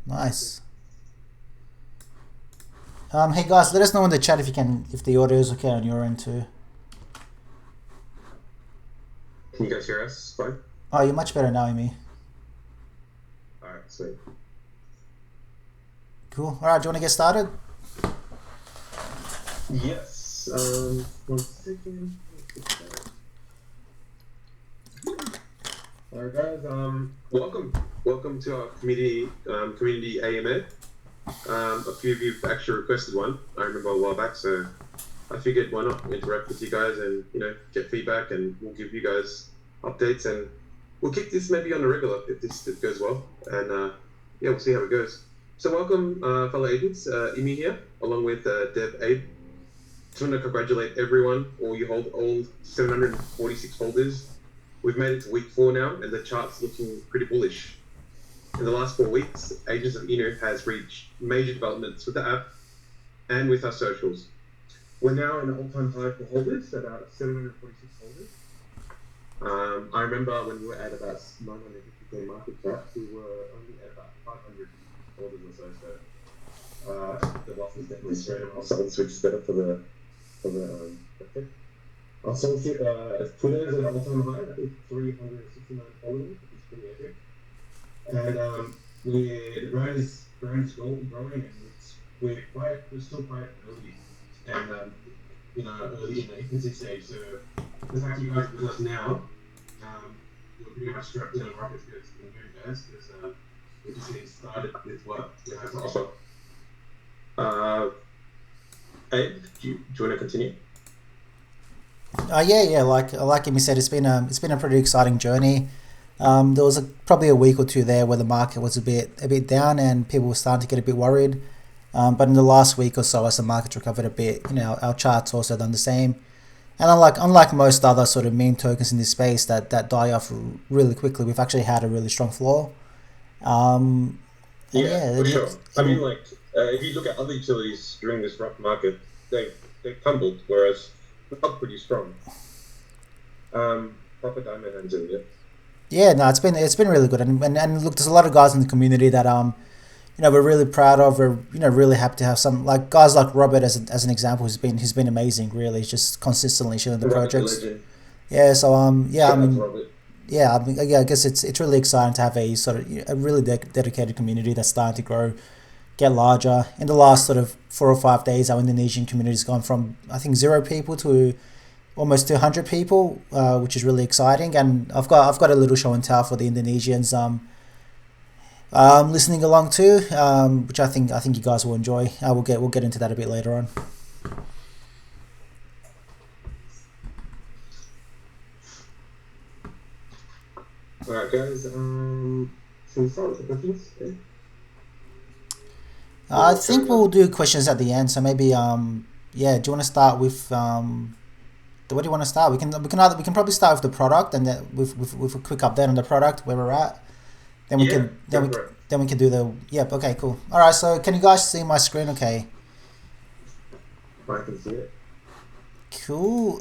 Nice. Hey guys, let us know in the chat if the audio is okay on your end too. Can you guys hear us fine? Oh, you're much better now, Amy. Alright, sweet. Cool. All right, do you want to get started? Yes. 1 second. Alright guys, welcome to our community AMA. A few of you have actually requested one. I remember a while back, so I figured why not interact with you guys and get feedback, and we'll give you guys updates, and we'll keep this maybe on the regular if this goes well, and we'll see how it goes. So welcome, fellow agents. I.N.U here, along with Deb Abe. Just want to congratulate everyone, all 746 holders. We've made it to week 4 now, and the chart's looking pretty bullish. In the last 4 weeks, Agents of I.N.U has reached major developments with the app and with our socials. We're now in an all-time high for holders, about 746 holders. I remember when we were at about 950k market cap, we were only at about 500 holders or so. The losses definitely straight on our souls, which is better for the pick. Our souls Twitter is at an all-time high, I think 369 followers, which is pretty epic. And the brand is growing, and we're still quite early, and early in the infancy stage. So the fact you guys are with us now, you're pretty much strapped in on rocket ships and very fast, because we're just getting started with what we have to offer. Abe, do you want to continue? Yeah. Like Amy said, it's been a pretty exciting journey. There was probably a week or two there where the market was a bit down and people were starting to get a bit worried. But in the last week or so, as the market recovered a bit, our charts also done the same. And unlike most other sort of meme tokens in this space that die off really quickly, we've actually had a really strong floor. For sure. I mean, if you look at other utilities during this rough market, they've tumbled, whereas we're up pretty strong. Proper diamond hands in it. Yeah, no, it's been really good, and look, there's a lot of guys in the community that we're really proud of. We're really happy to have some guys like Robert as an example. He's been amazing. Really, he's just consistently shooting the projects. Yeah, so I guess it's really exciting to have a sort of a really dedicated community that's starting to grow, get larger. In the last sort of 4 or 5 days, our Indonesian community has gone from, I think, 0 people to almost 200 people, which is really exciting. And I've got a little show and tell for the Indonesians listening along too, which I think you guys will enjoy. We'll get into that a bit later on. All right, guys. Should we start with the questions? I think we'll do questions at the end. So maybe do you want to start with what do you want to start? We can probably start with the product, and then with a quick update on the product where we're at. Then we can do the okay, cool. All right, so can you guys see my screen? Okay. I can see it. Cool.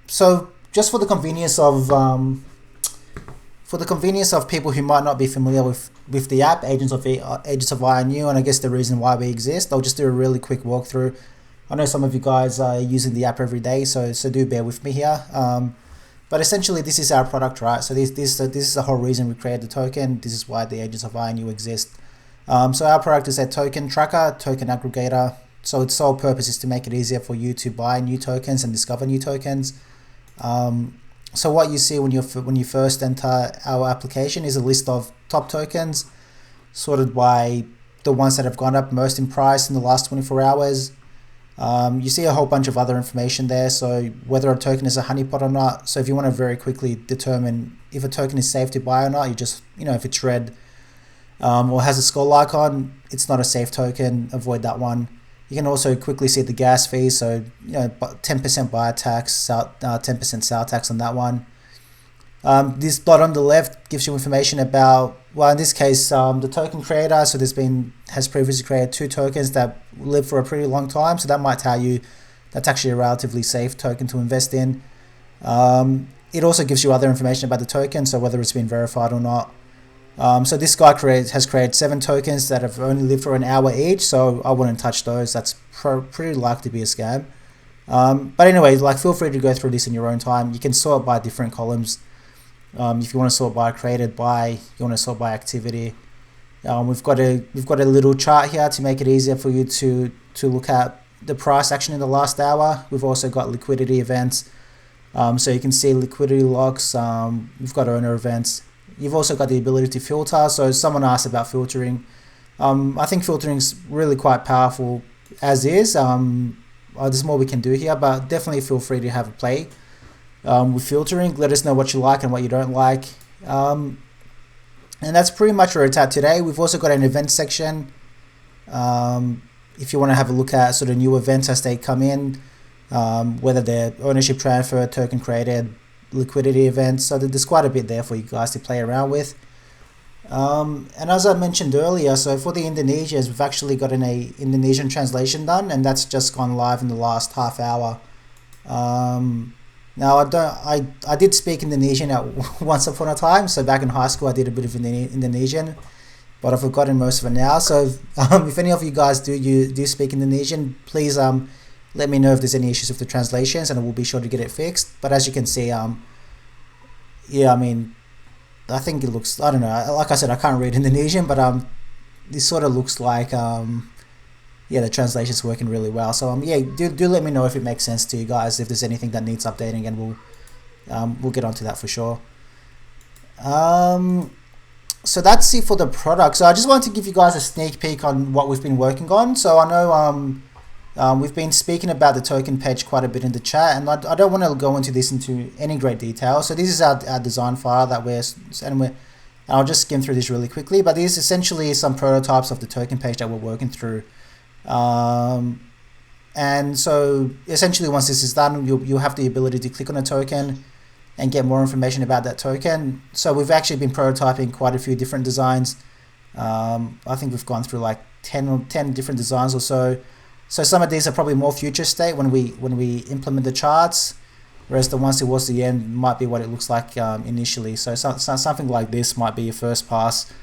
So just for the convenience of people who might not be familiar with the app, Agents of I.N.U, and I guess the reason why we exist, I'll just do a really quick walkthrough. I know some of you guys are using the app every day, so do bear with me here. But essentially, this is our product, right? So this is the whole reason we created the token. This is why the Agents of I.N.U exist. So our product is a token tracker, token aggregator. So its sole purpose is to make it easier for you to buy new tokens and discover new tokens. So what you see when you first enter our application is a list of top tokens, sorted by the ones that have gone up most in price in the last 24 hours. You see a whole bunch of other information there, so whether a token is a honeypot or not. So if you want to very quickly determine if a token is safe to buy or not, you just, if it's red or has a skull icon, it's not a safe token, avoid that one. You can also quickly see the gas fees, so 10% buyer tax, 10% sale tax on that one. This dot on the left gives you information about, well, in this case, the token creator. So has previously created 2 tokens that live for a pretty long time. So that might tell you that's actually a relatively safe token to invest in. It also gives you other information about the token, so whether it's been verified or not. So this guy has created 7 tokens that have only lived for an hour each, so I wouldn't touch those. That's pretty likely to be a scam. But anyway, like, feel free to go through this in your own time. You can sort by different columns. If you want to sort by created by, you want to sort by activity. We've got a little chart here to make it easier for you to look at the price action in the last hour. We've also got liquidity events, so you can see liquidity locks. We've got owner events. You've also got the ability to filter. So someone asked about filtering. I think filtering is really quite powerful as is. There's more we can do here, but definitely feel free to have a play with filtering. Let us know what you like and what you don't like. And that's pretty much where it's at today. We've also got an event section. If you want to have a look at sort of new events as they come in, whether they're ownership transfer, token created, liquidity events. So there's quite a bit there for you guys to play around with. And as I mentioned earlier, so for the Indonesians, we've actually got an Indonesian translation done, and that's just gone live in the last half hour. Now I did speak Indonesian at once upon a time. So back in high school, I did a bit of Indonesian, but I've forgotten most of it now. So if any of you guys do speak Indonesian, please let me know if there's any issues with the translations, and we'll be sure to get it fixed. But as you can see, yeah, I mean, I think it looks, I don't know, like I said, I can't read Indonesian, but this sort of looks like yeah, the translation's working really well. So yeah, do let me know if it makes sense to you guys, if there's anything that needs updating, and we'll get onto that for sure. So that's it for the product. So I just wanted to give you guys a sneak peek on what we've been working on. So I know we've been speaking about the token page quite a bit in the chat, and I don't want to go into this into any great detail. So this is our design file that and I'll just skim through this really quickly, but these essentially some prototypes of the token page that we're working through. And so essentially once this is done, you'll have the ability to click on a token and get more information about that token. So we've actually been prototyping quite a few different designs. I think we've gone through like 10 different designs or so. So some of these are probably more future state when we implement the charts, whereas the ones towards the end might be what it looks like initially. So something like this might be your first pass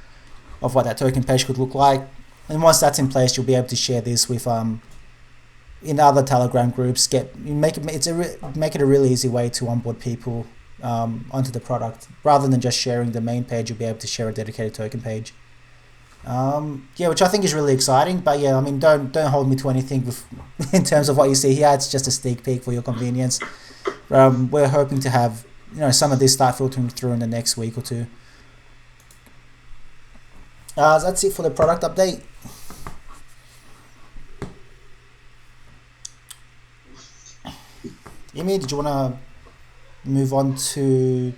of what that token page could look like. And once that's in place, you'll be able to share this with in other Telegram groups. Make it a really easy way to onboard people onto the product. Rather than just sharing the main page, you'll be able to share a dedicated token page. Yeah, which I think is really exciting. But yeah, I mean, don't hold me to anything in terms of what you see here. It's just a sneak peek for your convenience. We're hoping to have some of this start filtering through in the next week or two. That's it for the product update. Imi, did you want to move on to...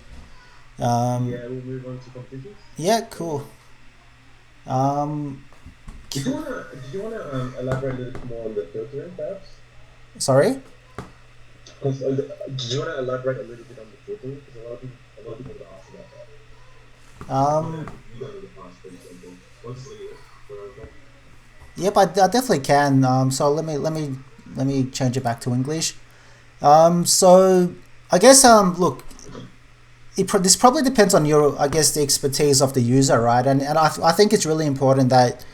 yeah, we'll move on to completions. Yeah, cool. Did you want to elaborate a little bit more on the filtering, perhaps? Sorry? Did you want to elaborate a little bit on the filtering? Because a lot of people have asked about that. Yep, I definitely can. So let me change it back to English. So I guess look, this probably depends on the expertise of the user, right? And I think it's really important that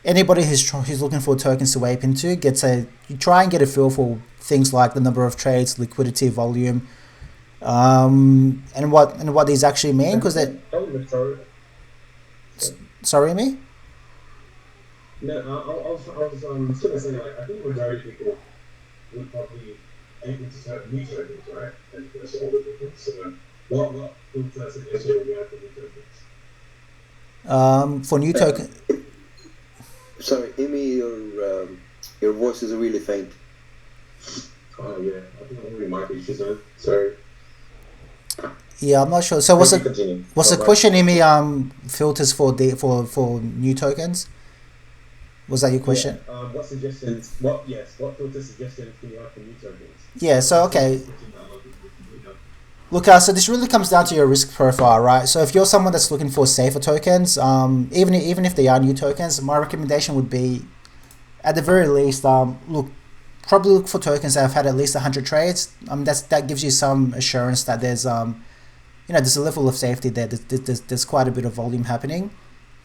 anybody who's looking for tokens to ape into you try and get a feel for things like the number of trades, liquidity, volume, and what these actually mean, because that. Sorry, me? No, I was going to say, like, I think majority of people would probably aim into certain new tokens, right? And that's all the difference. So what filters and issue we have for new tokens? For new token. Sorry, Amy, your voice is really faint. Oh yeah, I think I'm really mic issues, man. Sorry. Yeah, I'm not sure. So what's the question, Amy? Filters for new tokens? Was that your question? Yeah, what suggestions? What filter suggestions do you have for new tokens? Yeah. So okay. Look, so this really comes down to your risk profile, right? So if you're someone that's looking for safer tokens, even if they are new tokens, my recommendation would be, at the very least, probably look for tokens that have had at least 100 trades. That gives you some assurance that there's there's a level of safety there. There's quite a bit of volume happening.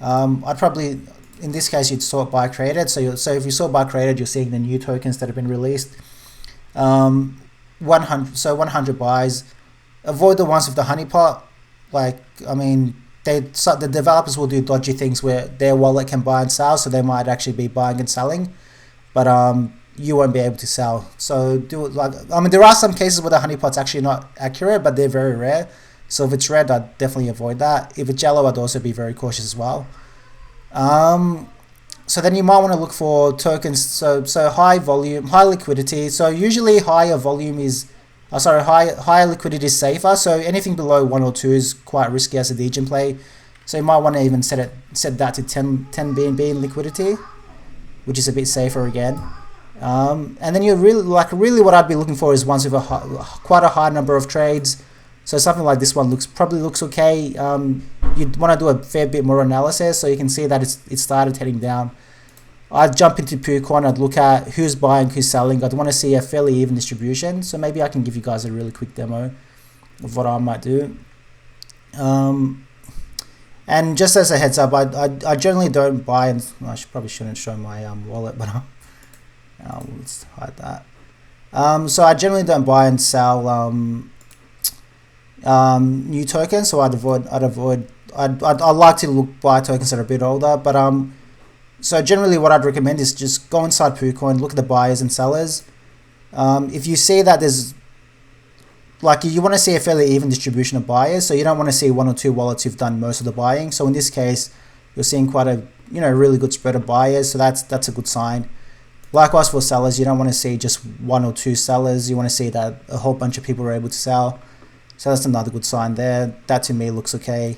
I'd probably, in this case, you'd sort by created. So if you sort by created, you're seeing the new tokens that have been released. 100 buys. Avoid the ones with the honeypot. The developers will do dodgy things where their wallet can buy and sell, so they might actually be buying and selling, but you won't be able to sell. So there are some cases where the honeypot's actually not accurate, but they're very rare. So if it's red, I'd definitely avoid that. If it's yellow, I'd also be very cautious as well. So then you might want to look for tokens. So high volume, high liquidity. So usually higher liquidity is safer. So anything below 1 or 2 is quite risky as a degen play. So you might want to even set that to 10 BNB in liquidity, which is a bit safer again. And then you really what I'd be looking for is ones with quite a high number of trades. So something like this one probably looks okay. You'd want to do a fair bit more analysis, so you can see that it started heading down. I'd jump into PooCoin, I'd look at who's buying, who's selling. I'd want to see a fairly even distribution. So maybe I can give you guys a really quick demo of what I might do. And just as a heads up, I generally don't buy, and I probably shouldn't show my wallet, but let's hide that. So I generally don't buy and sell new tokens, so I'd like to buy tokens that are a bit older, but so generally what I'd recommend is just go inside PooCoin, look at the buyers and sellers. If you see that there's you want to see a fairly even distribution of buyers, so you don't want to see 1 or 2 wallets who've done most of the buying. So in this case, you're seeing quite a really good spread of buyers, so that's a good sign. Likewise for sellers, you don't want to see just 1 or 2 sellers. You want to see that a whole bunch of people are able to sell. So that's another good sign there. That to me looks okay.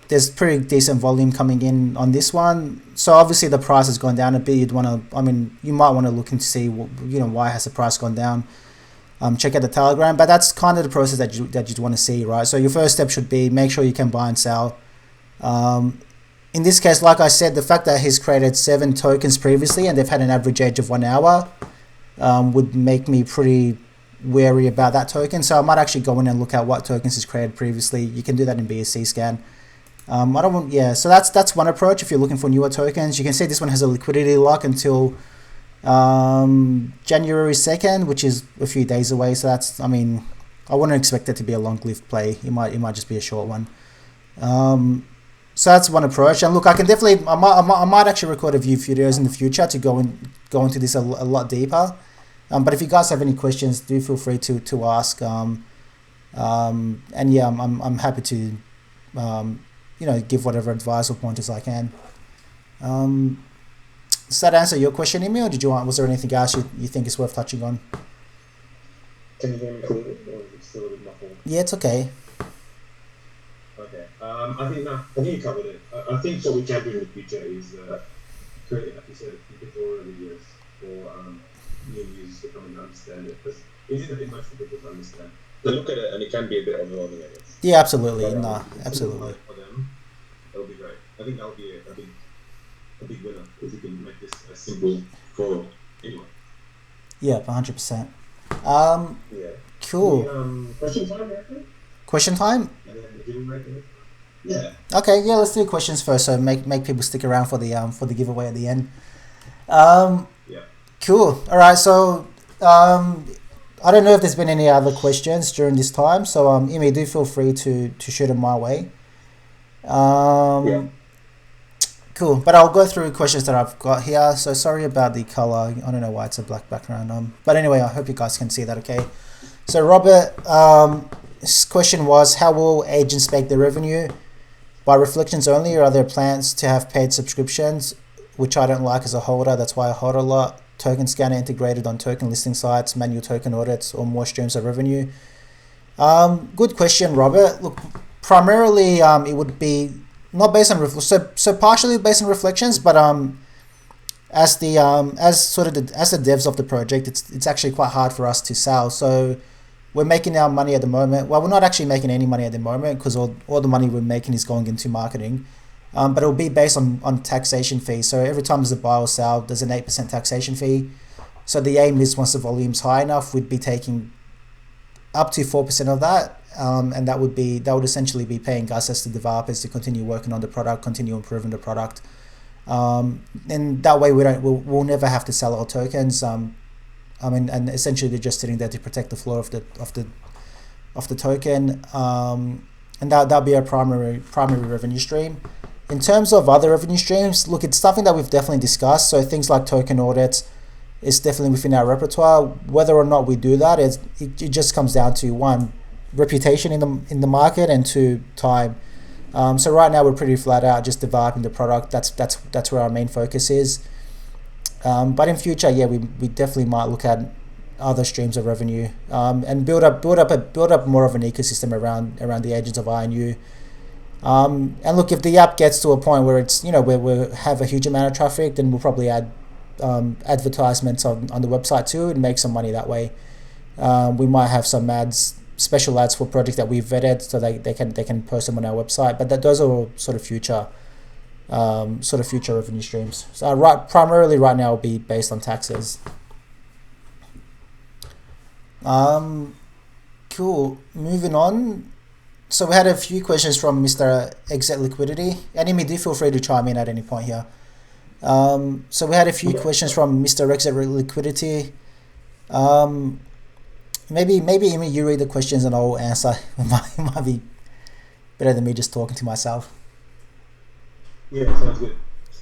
There's pretty decent volume coming in on this one. So obviously the price has gone down a bit. You might want to look and see why has the price gone down. Check out the Telegram, but that's kind of the process that you'd want to see, right? So your first step should be make sure you can buy and sell. In this case, like I said, the fact that he's created 7 tokens previously and they've had an average age of 1 hour would make me pretty wary about that token. So I might actually go in and look at what tokens he's created previously. You can do that in BSC scan. So that's one approach if you're looking for newer tokens. You can see this one has a liquidity lock until January 2nd, which is a few days away. So I wouldn't expect it to be a long-lived play. It might just be a short one. So that's one approach. And look, I might actually record a few videos in the future to go into this a lot deeper. But if you guys have any questions, do feel free to ask. And yeah, I'm happy to give whatever advice or pointers I can. Does that answer your question, Emi, or was there anything else you think is worth touching on? Can you hear me clearly, or is it still a bit muffled? Yeah, it's okay. Okay. I think you covered it. I think what we can do in the future is create, like you said, tutorial videos for new users to come and understand it, because it is a bit much for people to understand. They look at it and it can be a bit overwhelming, I guess. Yeah, absolutely. Absolutely. For them, that'll be great. I think that'll be a big winner if you can make this as simple for anyone. Yeah, 100%. Yeah. Cool. Question time, actually? Question time? And then the giveaway. Yeah. Okay, yeah, let's do questions first, so make people stick around for the giveaway at the end. Yeah. Cool. All right, so I don't know if there's been any other questions during this time, so Imi, do feel free to shoot them my way. Yeah. Cool, but I'll go through questions that I've got here. So sorry about the color. I don't know why it's a black background. But anyway, I hope you guys can see that okay. So Robert, his question was, how will agents make their revenue? By reflections only, or are there plans to have paid subscriptions, which I don't like as a holder, that's why I hold a lot. Token scanner integrated on token listing sites, manual token audits, or more streams of revenue? Good question, Robert. Look, primarily it would be not based on so partially based on reflections, but as the devs of the project, it's actually quite hard for us to sell. So we're making our money at the moment. Well, we're not actually making any money at the moment because all the money we're making is going into marketing. But it'll be based on taxation fees. So every time there's a buy or sell, there's an 8% taxation fee. So the aim is once the volume's high enough, we'd be taking up to 4% of that, and that would essentially be paying us as the developers to continue working on the product, continue improving the product, and that way we'll never have to sell our tokens. And essentially they're just sitting there to protect the flow of the token, and that'll be our primary revenue stream. In terms of other revenue streams, look, it's something that we've definitely discussed. So things like token audits is definitely within our repertoire. Whether or not we do that, it just comes down to one, reputation in the market, and two, time. So right now we're pretty flat out just developing the product. That's where our main focus is. But in future, yeah, we definitely might look at other streams of revenue, and build up more of an ecosystem around the agents of I.N.U. And look, if the app gets to a point where it's where we have a huge amount of traffic, then we'll probably add advertisements on the website too and make some money that way. We might have some special ads for projects that we've vetted, so they can post them on our website. But those are all sort of future revenue streams. So primarily right now will be based on taxes. Cool. Moving on. So we had a few questions from Mr. Exit Liquidity. Enemy, do feel free to chime in at any point here. So we had a few questions from Mr. Exit Liquidity. Maybe Amy, you read the questions and I'll answer. It might be better than me just talking to myself. Yeah, sounds good.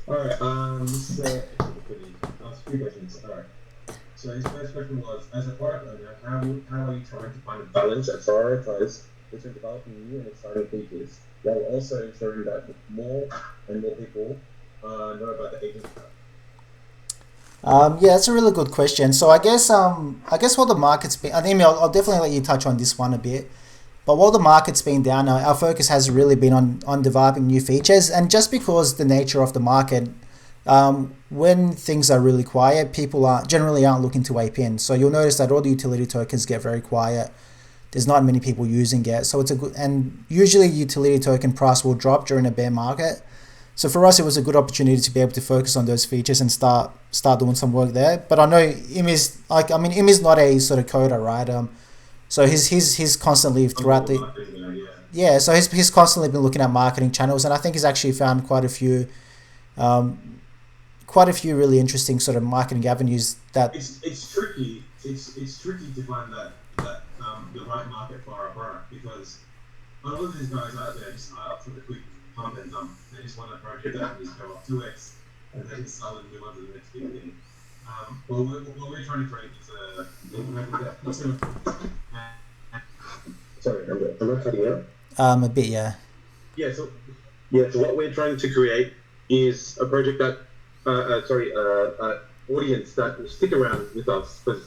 Alright, this is Liquidity. Ask a few questions. Alright. So his first question was, as a product owner, how are you trying to find a balance and prioritize between developing new and exciting features, while also ensuring that more and more people know about the agent app? Yeah, that's a really good question. So I guess what the market's been, I think I'll definitely let you touch on this one a bit. But while the market's been down, our focus has really been on developing new features. And just because the nature of the market, when things are really quiet, people generally aren't looking to ape in. So you'll notice that all the utility tokens get very quiet. There's not many people using it. So and usually utility token price will drop during a bear market. So for us, it was a good opportunity to be able to focus on those features and start doing some work there. But I know Imi's not a sort of coder, right? So he's constantly throughout so he's constantly been looking at marketing channels, and I think he's actually found quite a few really interesting sort of marketing avenues that it's tricky. It's tricky to find that the right market for our product, because a lot of these guys out there just are up for the quick pump and dump. They just want a project that just go up 2x and then sell and move on to the next big thing. What we're trying to create is sorry, I'm not cutting out. A bit, yeah. So what we're trying to create is a project that audience that will stick around with us, because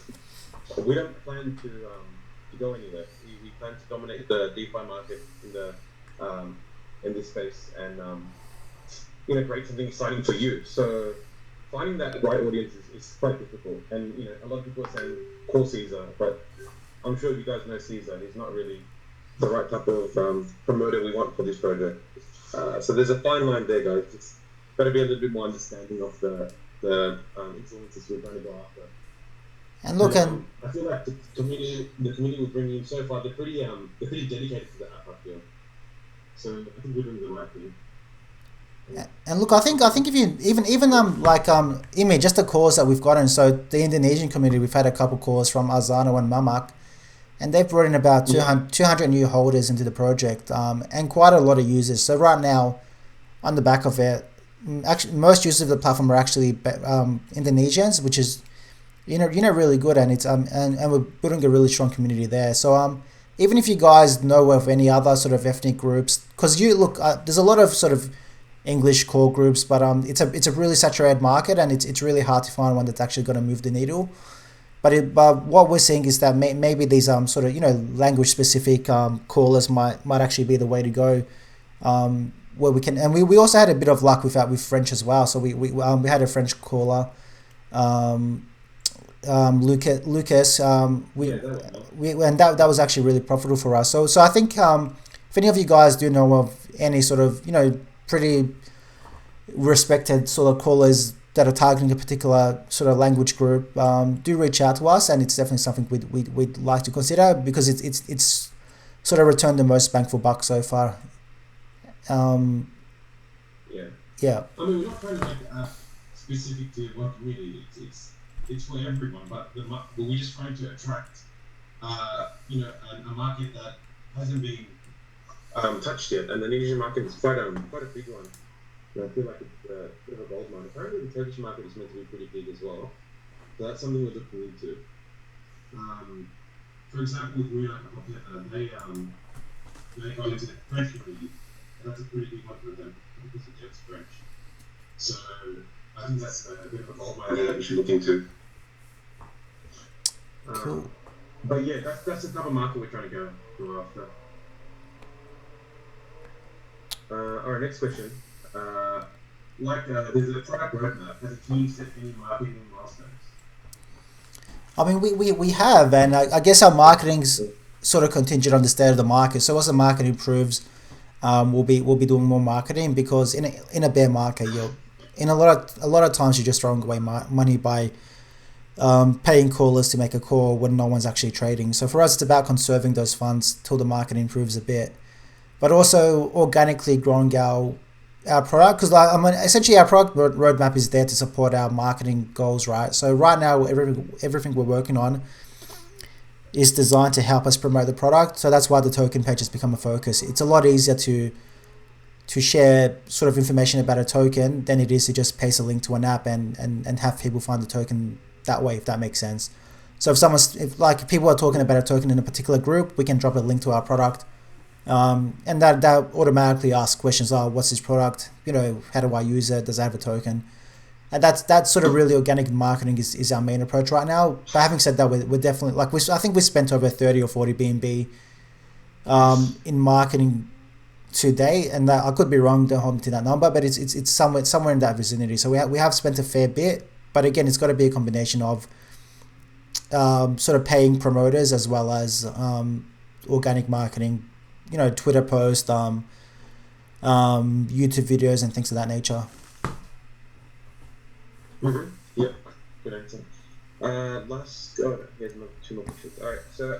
we don't plan to go anywhere. We plan to dominate the DeFi market in this space, and create something exciting for you. So finding that right audience is quite difficult, and a lot of people are saying call Caesar, but I'm sure you guys know Caesar. He's not really the right type of promoter we want for this project. So there's a fine line there, guys. It's got to be a little bit more understanding of the influences we're trying to go after. And look, I feel like the community we're bringing in so far, they're pretty dedicated to the app, I feel. So I think we're doing the right thing. And look, I think if you even Imi, just the calls that we've gotten. So the Indonesian community, we've had a couple calls from Azano and Mamak, and they've brought in about 200 new holders into the project, and quite a lot of users. So right now, on the back of it, actually most users of the platform are actually Indonesians, which is really good, and it's and we're building a really strong community there. So even if you guys know of any other sort of ethnic groups, because there's a lot of sort of English core groups, but it's a really saturated market, and it's really hard to find one that's actually going to move the needle. But what we're seeing is that maybe these sort of language specific callers might actually be the way to go, where we can, and we also had a bit of luck with French as well. So we had a French caller, Lucas, and that was actually really profitable for us. So I think if any of you guys do know of any sort of pretty respected sort of callers that are targeting a particular sort of language group, do reach out to us, and it's definitely something we'd like to consider because it's sort of returned the most bang for buck so far. Yeah. Yeah. I mean, we're not trying to make it specific to one community. It's for everyone, but we're just trying to attract, a market that hasn't been touched yet, and the Indonesian market is quite a big one. And I feel like it's a bit of a gold mine. Apparently, the Turkish market is meant to be pretty big as well, so that's something we're looking into. For example, with Muna, they go into the French community, and that's a pretty big one for them because it gets French. So I think that's a bit of a gold mine that we should look into. Cool. But yeah, that's the type of market we're trying to go after. All right, next question. There's a product roadmap. Has the team set any marketing milestones? I mean, we have, and I guess our marketing's sort of contingent on the state of the market. So as the market improves, we'll be doing more marketing because in a bear market, a lot of times you're just throwing away money by paying callers to make a call when no one's actually trading. So for us, it's about conserving those funds till the market improves a bit, but also organically growing our product because essentially our product roadmap is there to support our marketing goals, right? So right now everything we're working on is designed to help us promote the product. So that's why the token page has become a focus. It's a lot easier to share sort of information about a token than it is to just paste a link to an app and have people find the token that way, if that makes sense. So if people are talking about a token in a particular group, we can drop a link to our product. And that automatically asks questions. What's this product? How do I use it? Does it have a token? And that's sort of really organic marketing is our main approach right now. But having said that, we're definitely I think we spent over 30 or 40 BNB in marketing to date, and that, I could be wrong. Don't hold me to that number, but it's somewhere in that vicinity. So we have spent a fair bit, but again, it's got to be a combination of sort of paying promoters as well as organic marketing. Twitter posts, YouTube videos, and things of that nature. Mm-hmm. Yeah, good answer. Here's two more questions. All right, so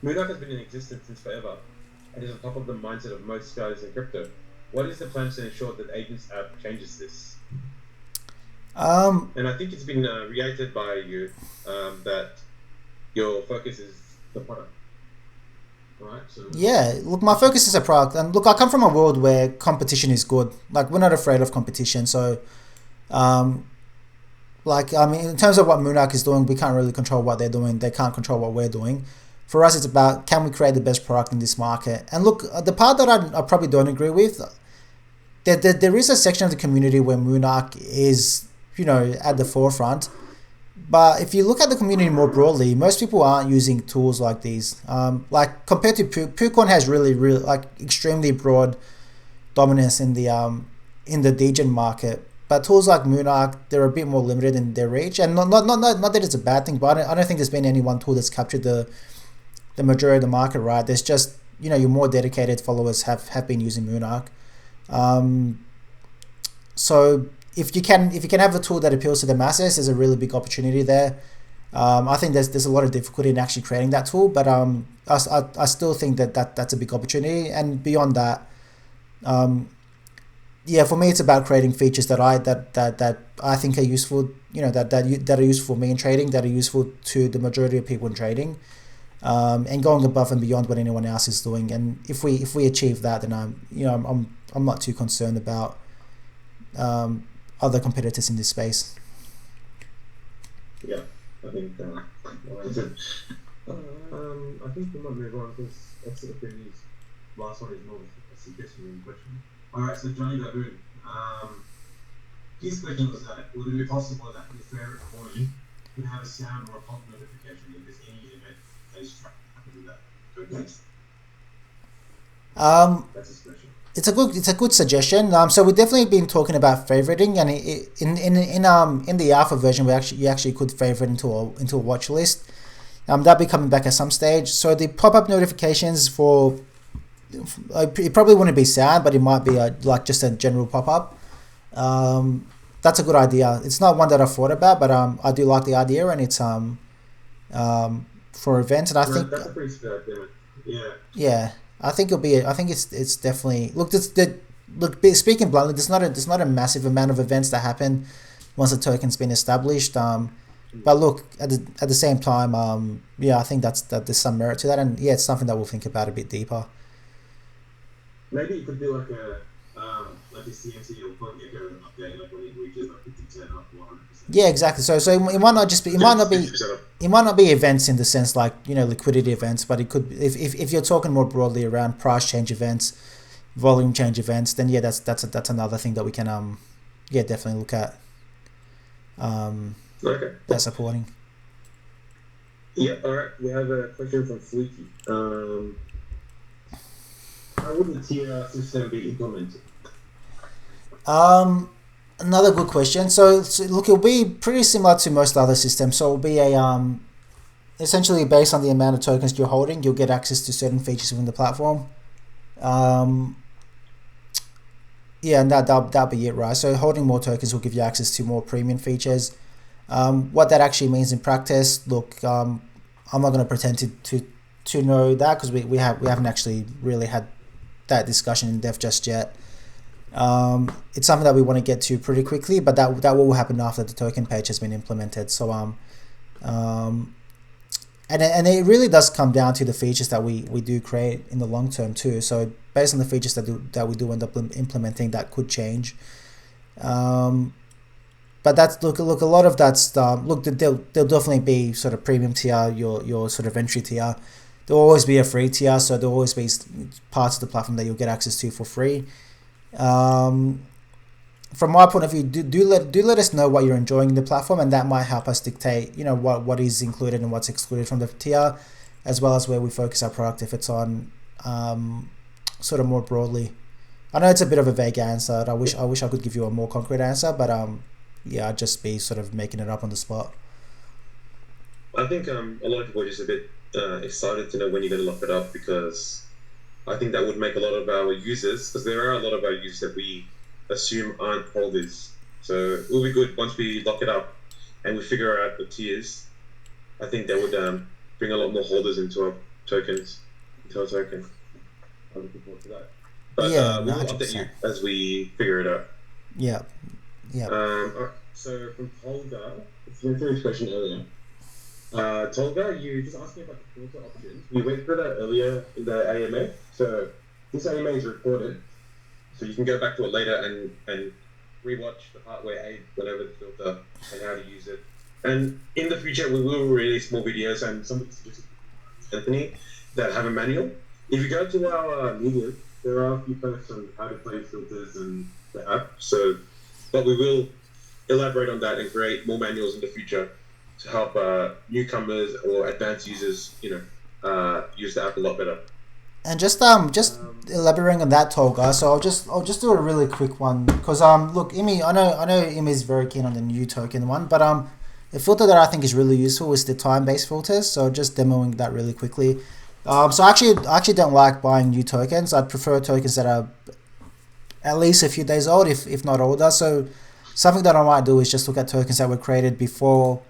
Moodup has been in existence since forever, and is on top of the mindset of most guys in crypto. What is the plan to ensure that Agents app changes this? And I think it's been reacted by you that your focus is the product. Right, so yeah, look, my focus is a product, and look, I come from a world where competition is good. We're not afraid of competition. So, in terms of what Moonak is doing, we can't really control what they're doing. They can't control what we're doing. For us, it's about can we create the best product in this market. And look, the part that I probably don't agree with, there is a section of the community where Moonak is, at the forefront. But if you look at the community more broadly, most people aren't using tools like these. Compared to PuCoin has really extremely broad dominance in the degen market. But tools like Moonak, they're a bit more limited in their reach. And not that it's a bad thing, but I don't think there's been any one tool that's captured the majority of the market, right? There's just, your more dedicated followers have been using Moonak. So if you can have a tool that appeals to the masses, there's a really big opportunity there. I think there's a lot of difficulty in actually creating that tool, but I still think that's a big opportunity. And beyond that, for me, it's about creating features that I think are useful. That are useful for me in trading, that are useful to the majority of people in trading, and going above and beyond what anyone else is doing. And if we achieve that, then I'm not too concerned about other competitors in this space. Yeah, I think I think we might move on because that's sort of been his last one is more of a suggestion than a question. Alright, so Johnny Baboon, his question was that would it be possible that your favorite coin would have a sound or a pop notification if there's any event based track happens with that? That's his question. It's a good suggestion. So we've definitely been talking about favoriting, and in the alpha version, you actually could favorite into a watch list. That'll be coming back at some stage. So the pop-up notifications for it probably wouldn't be sound, but it might be just a general pop-up. that's a good idea. It's not one that I thought about, but I do like the idea, and it's for events, and I think That's a pretty good idea. Yeah. yeah, I think it'll be. I think it's definitely speaking bluntly, there's not a massive amount of events that happen once the token's been established. But look, at the same time, yeah, I think that there's some merit to that, and yeah, it's something that we'll think about a bit deeper. Maybe you could do like a CMC or point echo update, like when it reaches like 50% up to 100%. Yeah, exactly. So it might not just be it might not be events in the sense like liquidity events, but it could if you're talking more broadly around price change events, volume change events, then yeah, that's another thing that we can yeah, definitely look at Okay. that supporting. Yeah, alright. We have a question from Fleeky. How would the tier system be implemented? Another good question. So look, it'll be pretty similar to most other systems. So it'll be a essentially based on the amount of tokens you're holding, you'll get access to certain features within the platform. Yeah, and that'll be it, right? So holding more tokens will give you access to more premium features. What that actually means in practice, look, I'm not going to pretend to know that because we haven't actually really had that discussion in depth just yet. It's something that we want to get to pretty quickly, but that will happen after the token page has been implemented. So and it really does come down to the features that we do create in the long term too. So based on the features that we do end up implementing, that could change. But that's look a lot of that's there'll definitely be sort of premium tier, your sort of entry tier. There'll always be a free tier, so there'll always be parts of the platform that you'll get access to for free. From my point of view, do let us know what you're enjoying in the platform, and that might help us dictate, what is included and what's excluded from the tier, as well as where we focus our product if it's on sort of more broadly. I know it's a bit of a vague answer. I wish I could give you a more concrete answer, but yeah, I'd just be sort of making it up on the spot. I think a lot of people are just a bit excited to know when you're going to lock it up, because I think that would make a lot of our users, because there are a lot of our users that we assume aren't holders. So it will be good once we lock it up and we figure out the tiers. I think that would bring a lot more holders into our tokens, into our token. I'm looking forward to that. But Yeah, we'll update you 100%. as we figure it out. Yeah. Alright, so from Tolga, it's been through this question earlier. Tolga, you just asking about the filter options. We went through that earlier in the AMA. So this AMA is recorded, so you can go back to it later and rewatch the part where Abe went over the filter and how to use it. And in the future, we will release more videos and some suggested Anthony that have a manual. If you go to our Medium, there are a few posts on how to play filters and the app. So, but we will elaborate on that and create more manuals in the future to help newcomers or advanced users, use the app a lot better. And just elaborating on that, Tolga. So I'll just do a really quick one because look, I know Imi is very keen on the new token one, but a filter that I think is really useful is the time-based filters. So just demoing that really quickly. So I actually don't like buying new tokens. I'd prefer tokens that are at least a few days old, if not older. So something that I might do is just look at tokens that were created before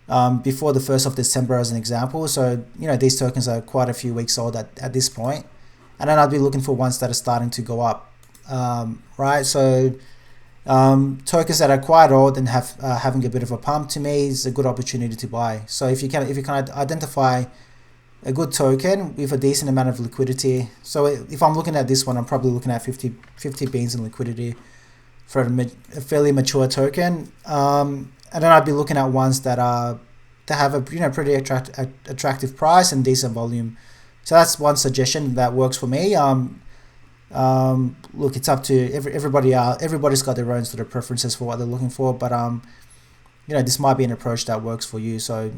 the 1st of December as an example. So, these tokens are quite a few weeks old at this point. And then I'd be looking for ones that are starting to go up, right? So tokens that are quite old and having a bit of a pump, to me, is a good opportunity to buy. So if you can identify a good token with a decent amount of liquidity. So if I'm looking at this one, I'm probably looking at 50 beans in liquidity for a fairly mature token. And then I'd be looking at ones that have a pretty attractive price and decent volume. So that's one suggestion that works for me. Look, it's up to everybody. Everybody's got their own sort of preferences for what they're looking for, but this might be an approach that works for you. So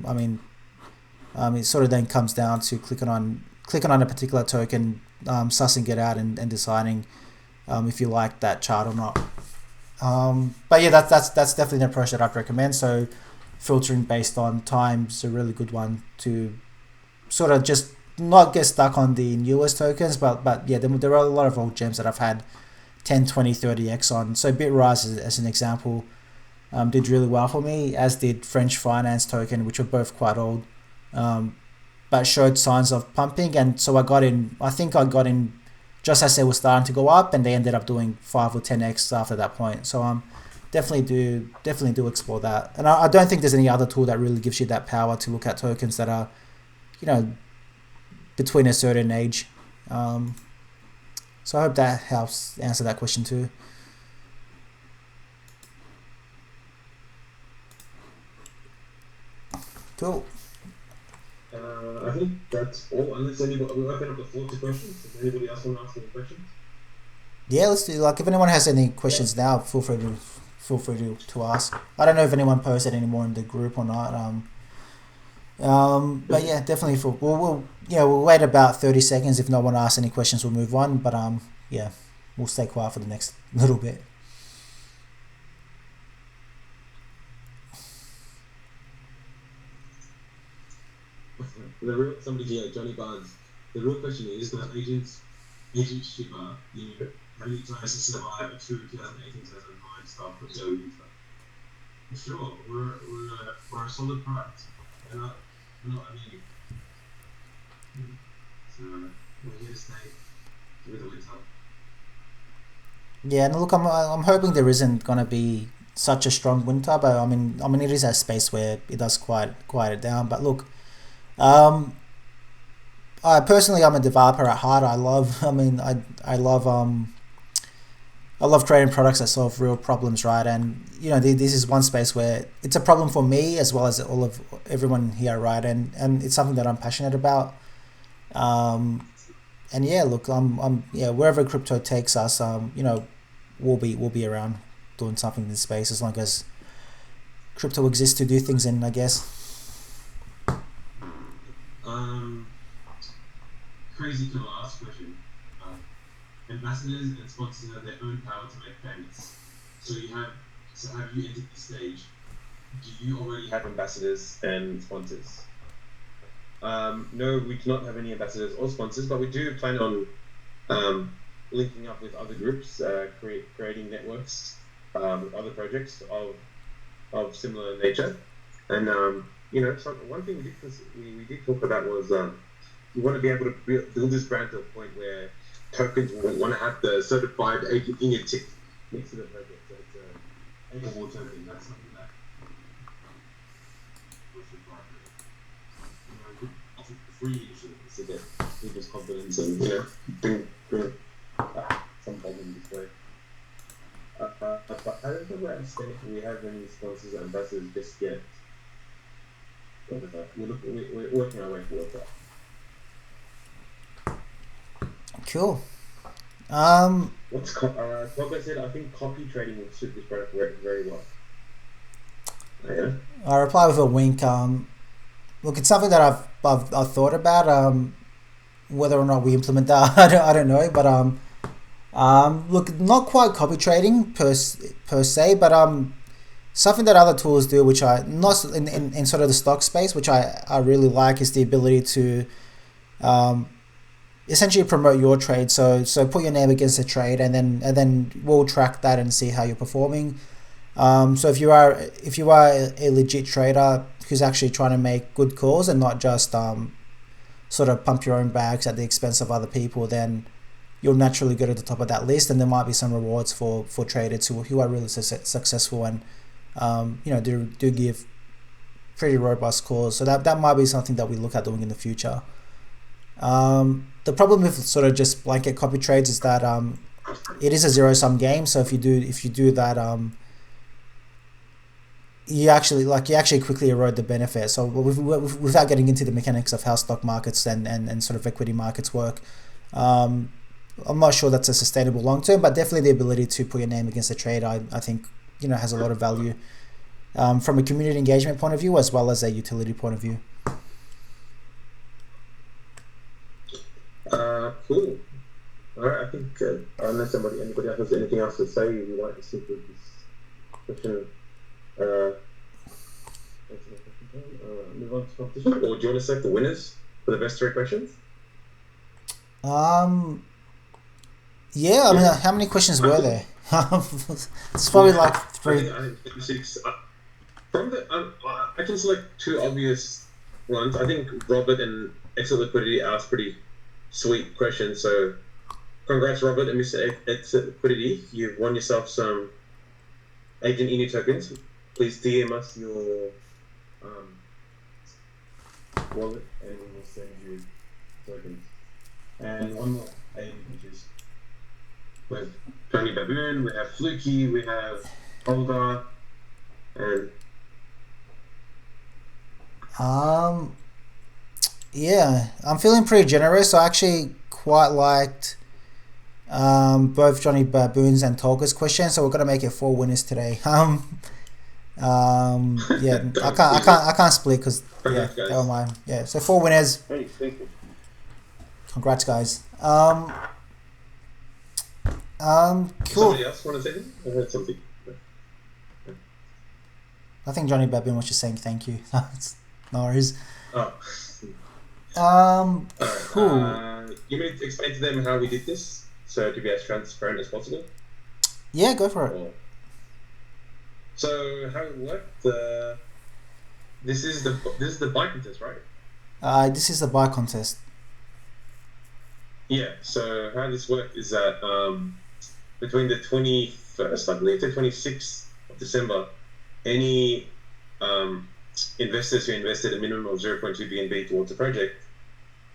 it sort of then comes down to clicking on a particular token, sussing it out, and deciding if you like that chart or not. But yeah, that's definitely an approach that I'd recommend. So filtering based on time is a really good one to sort of just not get stuck on the newest tokens, but yeah, there are a lot of old gems that I've had 10, 20, 30x on. So Bitrise as an example, did really well for me, as did French Finance Token, which were both quite old, but showed signs of pumping. And so I got in. I think I got in just as they were starting to go up, and they ended up doing 5 or 10x after that point. So definitely do explore that. And I don't think there's any other tool that really gives you that power to look at tokens that are, between a certain age. So I hope that helps answer that question too. Cool. I think that's all. Unless anybody, we'll open up the floor to questions. Does anybody else want to ask any questions? Yeah, let's do. If anyone has any questions now, feel free to ask. I don't know if anyone posted any more in the group or not. But yeah, definitely. We'll wait about 30 seconds. If no one asks any questions, we'll move on. But yeah, we'll stay quiet for the next little bit. Somebody here, Johnny Barnes. The real question is that Agent Shiba, how many times to survive a true 2018-2009 style crypto user? Sure, we're a solid product. We're not immune. So we're here to stay through the winter. Yeah, and look, I'm hoping there isn't gonna be such a strong winter, but I mean it is a space where it does quiet it down. But look, I personally, I'm a developer at heart. I love creating products that solve real problems, right? And this is one space where it's a problem for me as well as everyone here, right? And it's something that I'm passionate about. And yeah, look, wherever crypto takes us, we'll be around doing something in this space as long as crypto exists to do things in, I guess. Crazy killer last question. Ambassadors and sponsors have their own power to make payments. So have you entered the stage? Do you already have ambassadors and sponsors? No, we do not have any ambassadors or sponsors, but we do plan on linking up with other groups, creating networks with other projects of similar nature. And so one thing we did talk about was you want to be able to build this brand to a point where tokens will want to have the certified agent in your tick next to the project. So it's a agent token. That's something that we should offer free to get people's confidence and bring some volume this way. But I don't think we have any sponsors or ambassadors just yet. We're working our way towards that. Cool. What's Togga said? I think copy trading would suit this product very well. Yeah. I reply with a wink. Look, it's something that I've thought about. Whether or not we implement that, I don't know. But look, not quite copy trading per se, but something that other tools do, which I not in sort of the stock space, which I really like, is the ability to essentially promote your trade. So put your name against a trade, and then we'll track that and see how you're performing. So if you are a legit trader who's actually trying to make good calls and not just sort of pump your own bags at the expense of other people, then you'll naturally go to the top of that list, and there might be some rewards for traders who are really successful and do give pretty robust calls. So that might be something that we look at doing in the future. The problem with sort of just blanket copy trades is that it is a zero-sum game. So if you do that, you actually quickly erode the benefit. So without getting into the mechanics of how stock markets and sort of equity markets work, I'm not sure that's a sustainable long term. But definitely the ability to put your name against a trade, I think has a lot of value from a community engagement point of view as well as a utility point of view. Cool. All right, I think unless anybody else has anything else to say, we might just stick with this question. Move on to competition, or do you want to select the winners for the best 3 questions? Yeah. I mean, how many questions were there? It's probably like I three. think 6. From the, I can select two obvious ones. I think Robert and Exit Liquidity asked pretty sweet questions. So, congrats, Robert and Mr. Exit Liquidity. You've won yourself some Agent I.N.U tokens. Please DM us your wallet and we will send you tokens. And one more agent, which is with Tony Baboon, we have Fluky, we have Olga, and Yeah, I'm feeling pretty generous. I actually quite liked both Johnny Baboon's and Tolga's questions, so we're gonna make it 4 winners today. Yeah, I can't split because yeah, Congrats, guys. they were mine. Yeah, so 4 winners. Hey, thank you. Congrats, guys. Cool. Somebody else want to say anything? I heard something. I think Johnny Baboon was just saying thank you. No worries. Oh. Cool. You need to explain to them how we did this, so to be as transparent as possible. Yeah, go for it. Or- So how it worked? This is the bike contest, right? This is the buy contest. Yeah. So how this worked is that between the 21st, I believe, to 26th of December, any investors who invested a minimum of 0.2 BNB towards the project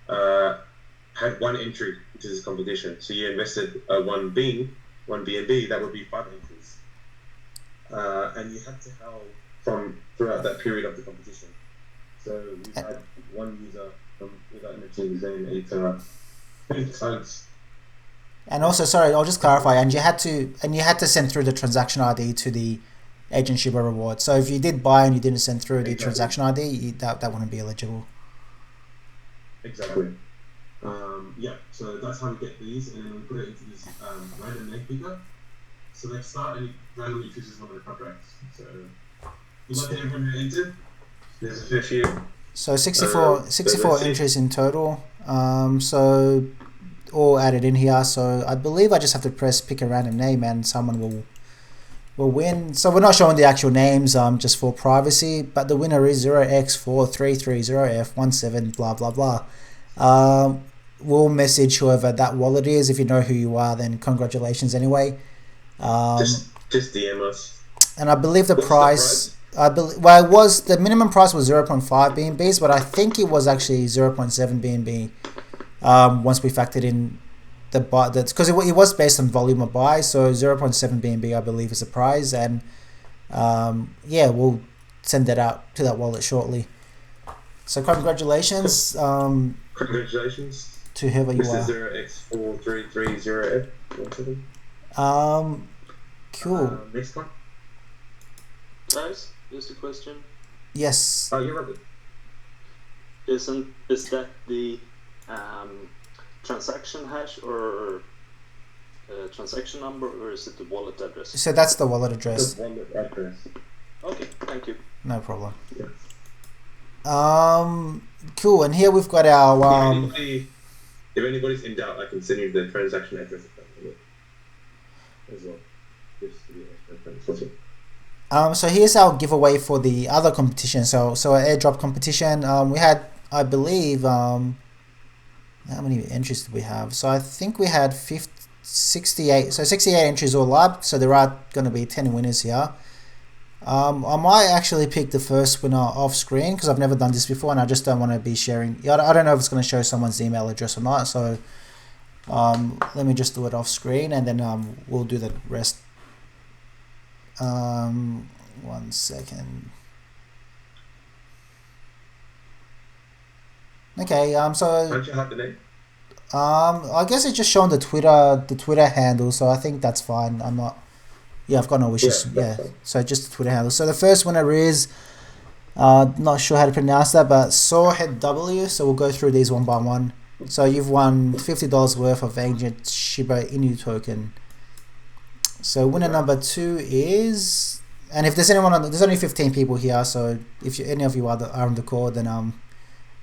had one entry into this competition. So you invested one BNB, that would be 5 entries. And you had to hold from throughout that period of the competition. So we had one user without mentioning his name, 8 times. And also, sorry, I'll just clarify. And you had to send through the transaction ID to the Agent Shiba reward. So if you did buy and you didn't send through the transaction ID, that wouldn't be eligible. Exactly. Yeah, so that's how we get these, and then we put it into this random name picker. Select start, and it randomly chooses one of the contracts. So, you like everyone who entered? There's a fair few. So 64 that's it. entries in total. So all added in here. So I believe I just have to pick a random name and someone will win. So we're not showing the actual names just for privacy, but the winner is 0x4330F17 blah blah blah. We'll message whoever that wallet is. If you know who you are, then congratulations anyway. Just DM us. And I believe the What's price. Well, it was the minimum price was 0.5 BNBs, but I think it was actually 0.7 BNB. Once we factored in the buy, that's because it was based on volume of buy, so 0.7 BNB I believe is the prize, and yeah, we'll send that out to that wallet shortly. So congratulations. Congratulations to whoever you Mr. are. 0x4330F. Cool. Next one. Guys, just a question. Yes. Oh, you're Robert. Is that the transaction hash or transaction number, or is it the wallet address? So that's the wallet address. The wallet address. Okay, thank you. No problem. Yeah. Cool. And here we've got our If anybody's in doubt, I can send you the transaction address as well. Just to be transparent. so here's our giveaway for the other competition. So our airdrop competition. We had, I believe, how many entries did we have? So I think we had 68. So 68 entries all up. So there are going to be 10 winners here. I might actually pick the first winner off screen because I've never done this before and I just don't want to be sharing. I don't know if it's going to show someone's email address or not. So let me just do it off screen and then we'll do the rest. 1 second. Okay. So Don't you have the name? I guess it's just showing the Twitter handle. So I think that's fine. I'm not. Yeah, I've got no issues. Yeah. So just the Twitter handle. So the first winner is not sure how to pronounce that, but Sorehead W. So we'll go through these one by one. So you've won $50 worth of Agent Shiba Inu token. So winner number 2 is, and if there's anyone there's only 15 people here, so if any of you are on the call, then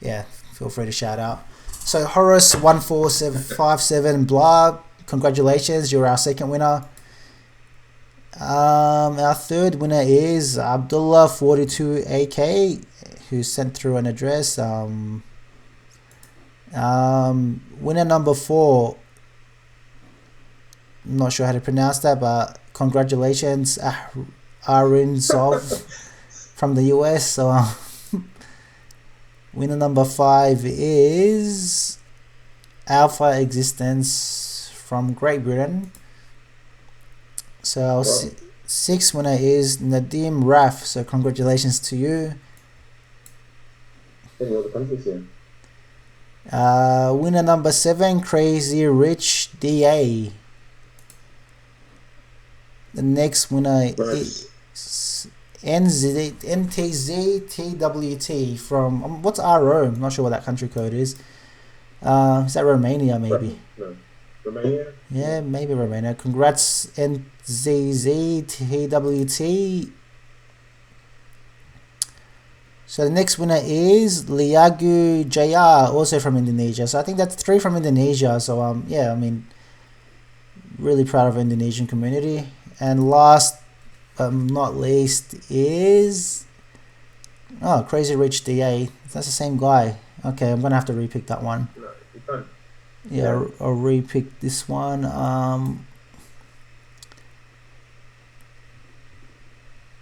yeah, feel free to shout out. So Horace 14757 blah, congratulations, you're our second winner. Our third winner is Abdullah 42 AK, who sent through an address. Winner number 4, I'm not sure how to pronounce that, but congratulations, Arin Zov from the US. So winner number 5 is Alpha Existence from Great Britain. So our 6th winner is Nadim Raf. So congratulations to you. Any other countries here? Winner number 7, Crazy Rich DA. The next winner is NTZTWT from what's RO? I'm not sure what that country code is. Is that Romania maybe? No. Romania? Yeah, maybe Romania. Congrats NZZTWT. So the next winner is Liagu JR, also from Indonesia. So I think that's 3 from Indonesia. So yeah, I mean, really proud of the Indonesian community. And last but not least is Crazy Rich DA. That's the same guy. Okay, I'm gonna have to repick that one. No, you can't. Yeah, I'll repick this one.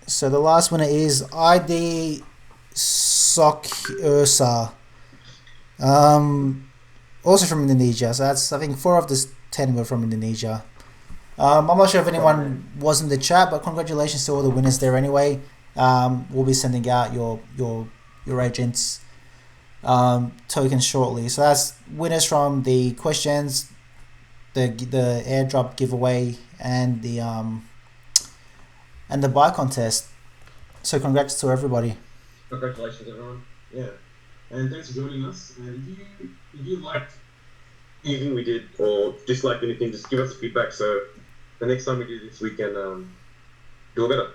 So the last winner is ID Sok Ursa, also from Indonesia. So that's, I think, 4 of the 10 were from Indonesia. I'm not sure if anyone was in the chat, but congratulations to all the winners there anyway. We'll be sending out your agents tokens shortly. So that's winners from the questions, the airdrop giveaway, and the buy contest. So congrats to everybody. Congratulations, everyone. Yeah. And thanks for joining us. And if you liked anything we did or disliked anything, just give us feedback so the next time we do this, we can do it better.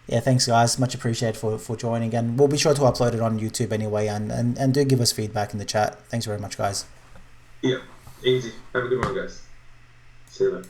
Yeah, thanks guys. Much appreciated for joining. And we'll be sure to upload it on YouTube anyway. And do give us feedback in the chat. Thanks very much, guys. Yeah, easy. Have a good one, guys. See you later.